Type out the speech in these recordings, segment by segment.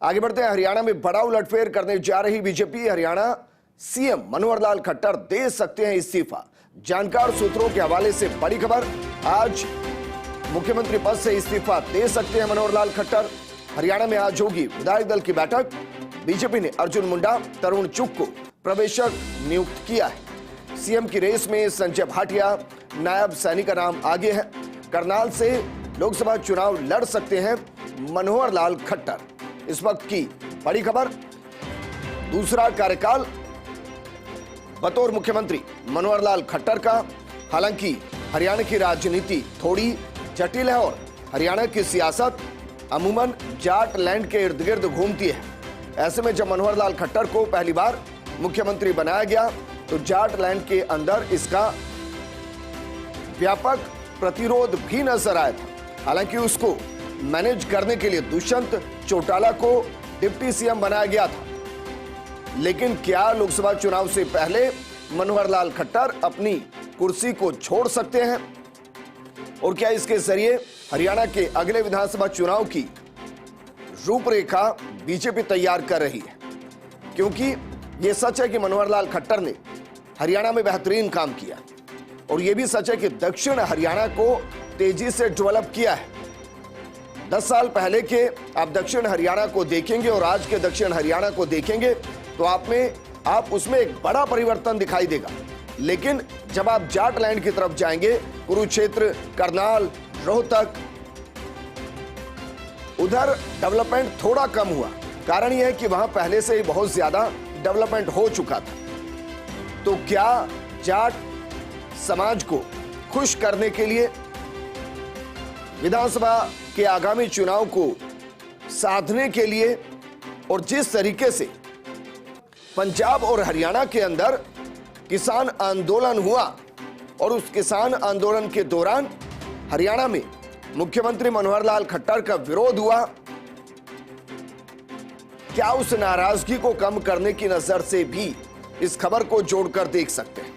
आगे बढ़ते हैं। हरियाणा में बड़ा उलटफेर करने जा रही बीजेपी। हरियाणा सीएम मनोहर लाल खट्टर दे सकते हैं इस्तीफा। जानकार सूत्रों के हवाले से बड़ी खबर, आज मुख्यमंत्री पद से इस्तीफा दे सकते हैं मनोहर लाल खट्टर। हरियाणा में आज होगी विधायक दल की बैठक। बीजेपी ने अर्जुन मुंडा, तरुण चुग को प्रवेशक नियुक्त किया है। सीएम की रेस में संजय भाटिया, नायब सैनी का नाम आगे है। करनाल से लोकसभा चुनाव लड़ सकते हैं मनोहर लाल खट्टर। इस वक्त की बड़ी खबर, दूसरा कार्यकाल बतौर मुख्यमंत्री मनोहर लाल खट्टर का। हालांकि हरियाणा की राजनीति थोड़ी जटिल है और हरियाणा की सियासत अमूमन जाट लैंड के इर्द गिर्द घूमती है। ऐसे में जब मनोहर लाल खट्टर को पहली बार मुख्यमंत्री बनाया गया तो जाट लैंड के अंदर इसका व्यापक प्रतिरोध भी नजर आया था। हालांकि उसको मैनेज करने के लिए दुष्यंत चौटाला को डिप्टी सीएम बनाया गया था। लेकिन क्या लोकसभा चुनाव से पहले मनोहर लाल खट्टर अपनी कुर्सी को छोड़ सकते हैं? और क्या इसके जरिए हरियाणा के अगले विधानसभा चुनाव की रूपरेखा बीजेपी तैयार कर रही है? क्योंकि यह सच है कि मनोहर लाल खट्टर ने हरियाणा में बेहतरीन काम किया और यह भी सच है कि दक्षिण हरियाणा को तेजी से डेवलप किया है। 10 साल पहले के आप दक्षिण हरियाणा को देखेंगे और आज के दक्षिण हरियाणा को देखेंगे तो आप उसमें एक बड़ा परिवर्तन दिखाई देगा। लेकिन जब आप जाट लैंड की तरफ जाएंगे, कुरुक्षेत्र, करनाल, रोहतक, उधर डेवलपमेंट थोड़ा कम हुआ। कारण यह है कि वहां पहले से ही बहुत ज्यादा डेवलपमेंट हो चुका था। तो क्या जाट समाज को खुश करने के लिए विधानसभा के आगामी चुनाव को साधने के लिए और जिस तरीके से पंजाब और हरियाणा के अंदर किसान आंदोलन हुआ और उस किसान आंदोलन के दौरान हरियाणा में मुख्यमंत्री मनोहर लाल खट्टर का विरोध हुआ, क्या उस नाराजगी को कम करने की नजर से भी इस खबर को जोड़कर देख सकते हैं?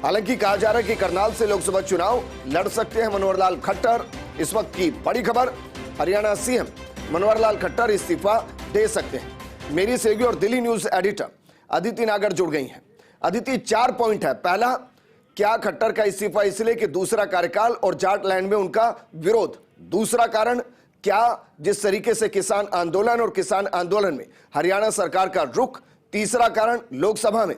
हालांकि कहा जा रहा है कि करनाल से लोकसभा चुनाव लड़ सकते हैं मनोहर लाल खट्टर। इस वक्त की बड़ी खबर, हरियाणा सीएम मनोहर लाल खट्टर इस्तीफा दे सकते हैं। मेरी सहयोगी और दिल्ली न्यूज एडिटर अदिति नागर जुड़ गई हैं। अदिति, 4 पॉइंट है। पहला, क्या खट्टर का इस्तीफा इसलिए कि दूसरा कार्यकाल और जाट लैंड में उनका विरोध? दूसरा कारण, क्या जिस तरीके से किसान आंदोलन और किसान आंदोलन में हरियाणा सरकार का रुख? तीसरा कारण, लोकसभा में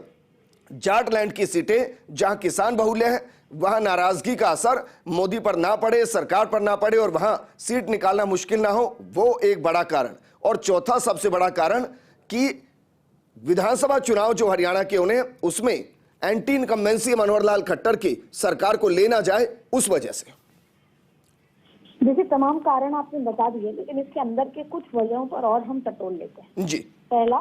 जाट लैंड की सीटें जहां किसान बहुल्य है वहां नाराजगी का असर मोदी पर ना पड़े, सरकार पर ना पड़े और वहां सीट निकालना मुश्किल ना हो, वो एक बड़ा कारण। और चौथा सबसे बड़ा कारण कि विधानसभा चुनाव जो हरियाणा के होने उसमें एंटी इनकम्बेंसी मनोहर लाल खट्टर की सरकार को लेना जाए, उस वजह से। देखिए, तमाम कारण आपने बता दिए, लेकिन इसके अंदर के कुछ वजहों पर और हम टटोल लेते हैं जी। पहला,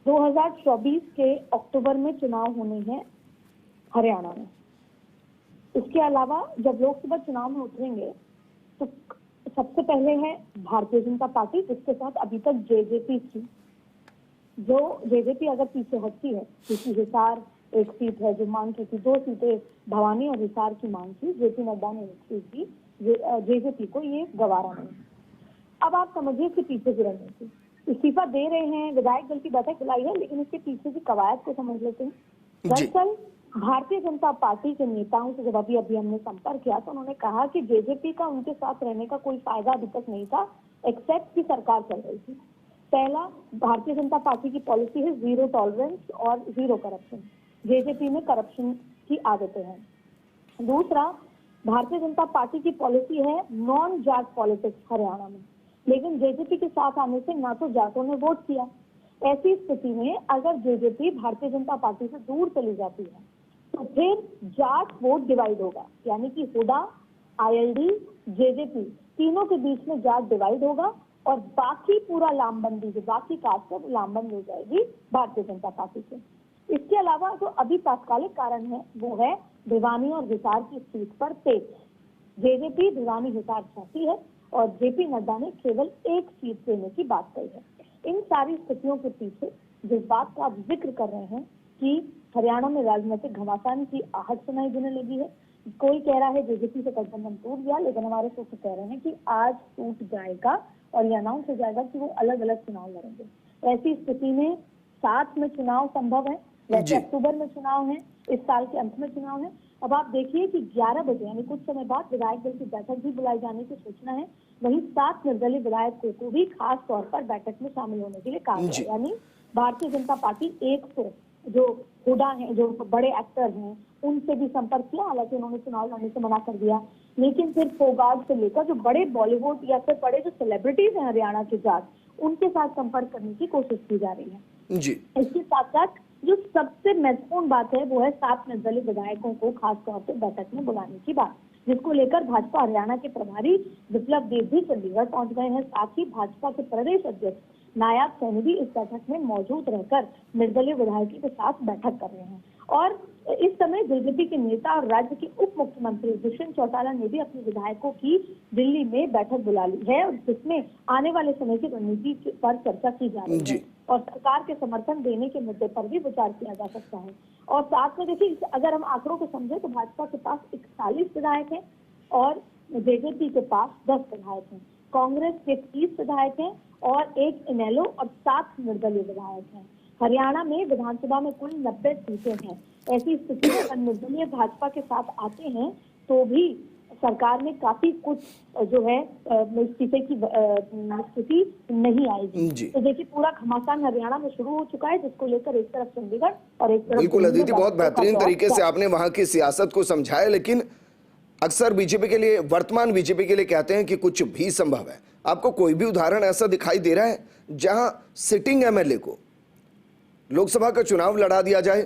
2024 के अक्टूबर में चुनाव होने हैं हरियाणा में। इसके अलावा जब लोकसभा चुनाव में उतरेंगे तो सबसे पहले है भारतीय जनता पार्टी, जिसके साथ अभी तक जेजेपी थी। जो जेजेपी अगर पीछे हटती है, क्योंकि हिसार एक सीट है जो मांग की थी, 2 सीटें भवानी और हिसार की मांग थी, जेपी नड्डा ने एक सीट दी, जेजेपी को ये गवारा नहीं। अब आप समझिए कि पीछे की रणनीति, इस्तीफा दे रहे हैं, विधायक दल की बैठक बुलाई है, लेकिन इसके पीछे की कवायद को समझ लेते हैं। दरअसल भारतीय जनता पार्टी के नेताओं से जब अभी हमने संपर्क किया तो उन्होंने कहा कि जेजेपी का उनके साथ रहने का कोई फायदा अभी तक नहीं था, एक्सेप्ट की सरकार चल रही थी। पहला, भारतीय जनता पार्टी की पॉलिसी है जीरो टॉलरेंस और जीरो करप्शन। जेजेपी में करप्शन की आदतें हैं। दूसरा, भारतीय जनता पार्टी की पॉलिसी है नॉन जाट पॉलिटिक्स हरियाणा में, लेकिन जेजेपी के साथ आने से ना तो जाटों ने वोट किया। ऐसी स्थिति में अगर जेजेपी भारतीय जनता पार्टी से दूर चली जाती है तो फिर जाट वोट डिवाइड होगा, यानी कि हुडा, आईएलडी, जेजेपी तीनों के बीच में जाट डिवाइड होगा और बाकी पूरा लामबंदी, जो बाकी कास्ट है, लामबंद हो जाएगी भारतीय जनता पार्टी से। इसके अलावा जो अभी तात्कालिक कारण है वो है भिवानी और हिसार की सीट पर पेच। जेजेपी भिवानी हिसार चाहती है और जेपी नड्डा ने केवल एक सीट देने की बात कही है। इन सारी स्थितियों के पीछे जिस बात का आप जिक्र कर रहे हैं कि हरियाणा में राजनीतिक घमासान की आहट सुनाई देने लगी है, कोई कह रहा है जेजेपी से गठबंधन टूट गया, लेकिन हमारे सूत्र कह रहे हैं कि आज टूट जाएगा और ये अनाउंस हो जाएगा कि वो अलग अलग चुनाव लड़ेंगे। ऐसी स्थिति में 7 में चुनाव संभव है। वैसे अक्टूबर में चुनाव है, इस साल के अंत में चुनाव है। अब आप देखिए कि 11 बजे यानी कुछ समय बाद विधायक दल की बैठक भी बुलाई जाने की सूचना है। वहीं 7 निर्दलीय विधायकों को भी खास तौर पर बैठक में शामिल होने के लिए कहा गया। यानी भारतीय जनता पार्टी 100 जो हुडा है, जो बड़े एक्टर हैं, उनसे भी संपर्क किया। हालांकि उन्होंने चुनाव लड़ने से मना कर दिया, लेकिन फिर फोगाट से लेकर जो बड़े बॉलीवुड या फिर बड़े जो सेलिब्रिटीज हैं हरियाणा के जाट, उनके साथ संपर्क करने की कोशिश की जा रही है जी। इसके साथ साथ जो सबसे महत्वपूर्ण बात है वो है 7 निर्दलीय विधायकों को खास तौर पर बैठक में बुलाने की बात, जिसको लेकर भाजपा हरियाणा के प्रभारी विप्लव देव भी चंडीगढ़ पहुंच गए हैं। साथ ही भाजपा के प्रदेश अध्यक्ष नायब सैनी भी इस बैठक में मौजूद रहकर निर्दलीय विधायकों के साथ बैठक कर रहे हैं। और इस समय बीजेपी के नेता और राज्य के उप मुख्यमंत्री दुष्यंत चौटाला ने भी अपने विधायकों की दिल्ली में बैठक बुला ली है, और जिसमें आने वाले समय की रणनीति पर चर्चा की जा रही है और सरकार के समर्थन देने के मुद्दे पर भी विचार किया जा सकता है। और साथ में देखिए, अगर हम आंकड़ों को समझे तो भाजपा के पास 41 विधायक हैं और जेजेपी के पास 10 विधायक हैं, कांग्रेस के 30 विधायक हैं और 1 इनेलो और 7 निर्दलीय विधायक हैं। हरियाणा में विधानसभा में कुल 90 सीटें हैं। ऐसी स्थिति में अगर निर्दलीय भाजपा के साथ आते हैं तो भी सरकार में काफी कुछ जो है सीटें की स्थिति नहीं आएगी। तो देखिए, पूरा घमासान हरियाणा में शुरू हो चुका है, जिसको लेकर एक तरफ चंडीगढ़ और एक तरफ बिल्कुल अदिति, बहुत बेहतरीन तरीके से आपने वहां की सियासत को समझाया। लेकिन अक्सर बीजेपी के लिए, वर्तमान बीजेपी के लिए कहते हैं कि कुछ भी संभव है। आपको कोई भी उदाहरण ऐसा दिखाई दे रहा है जहां सिटिंग एमएलए को लोकसभा का चुनाव लड़ा दिया जाए,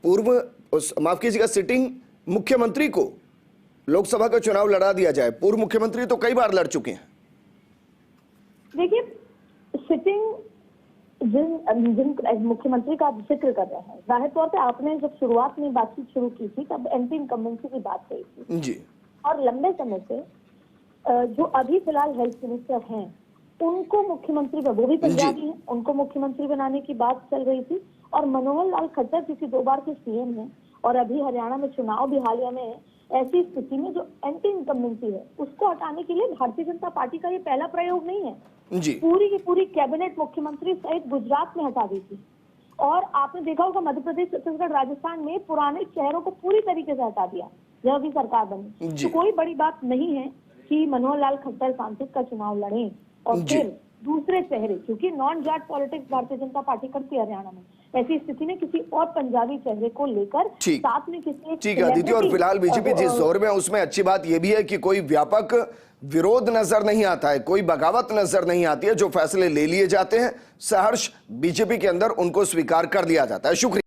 माफ कीजिएगा, सिटिंग मुख्यमंत्री को लोकसभा का चुनाव लड़ा दिया जाए? पूर्व मुख्यमंत्री तो कई बार लड़ चुके हैं। देखिए, सिटिंग जिन मुख्यमंत्री का जिक्र कर रहे हैं, जाहिर तौर पे आपने जब शुरुआत में बातचीत शुरू की थी तब एंटी इनकम्बेंसी की बात कही थी जी। और लंबे समय से जो अभी फिलहाल हेल्थ मिनिस्टर हैं उनको मुख्यमंत्री, वो भी पंजाबी हैं, उनको मुख्यमंत्री बनाने की बात चल रही थी। और मनोहर लाल खट्टर किसी 2 बार के सीएम हैं और अभी हरियाणा में चुनाव भी हालिया में है। ऐसी स्थिति में जो एंटी इनकम्बेंसी है उसको हटाने के लिए भारतीय जनता पार्टी का ये पहला प्रयोग नहीं है जी। पूरी की पूरी कैबिनेट मुख्यमंत्री सहित गुजरात में हटा दी थी। और आपने देखा होगा मध्य प्रदेश, छत्तीसगढ़, राजस्थान में पुराने चेहरों को पूरी तरीके से हटा दिया जब भी सरकार बनी। तो कोई बड़ी बात नहीं है कि मनोहर लाल खट्टर सांसद का चुनाव लड़े और फिर दूसरे चेहरे, क्योंकि non Jat politics Bharatiya Janata party करती है हरियाणा में। ऐसी स्थिति में किसी और पंजाबी चेहरे को लेकर साथ में किसी ठीक है अदिति, और फिलहाल बीजेपी जिस दौर में उसमें अच्छी बात यह भी है कि कोई व्यापक विरोध नजर नहीं आता है, कोई बगावत नजर नहीं आती है। जो फैसले ले लिए जाते हैं सहर्ष बीजेपी के अंदर उनको स्वीकार कर लिया जाता है। शुक्रिया।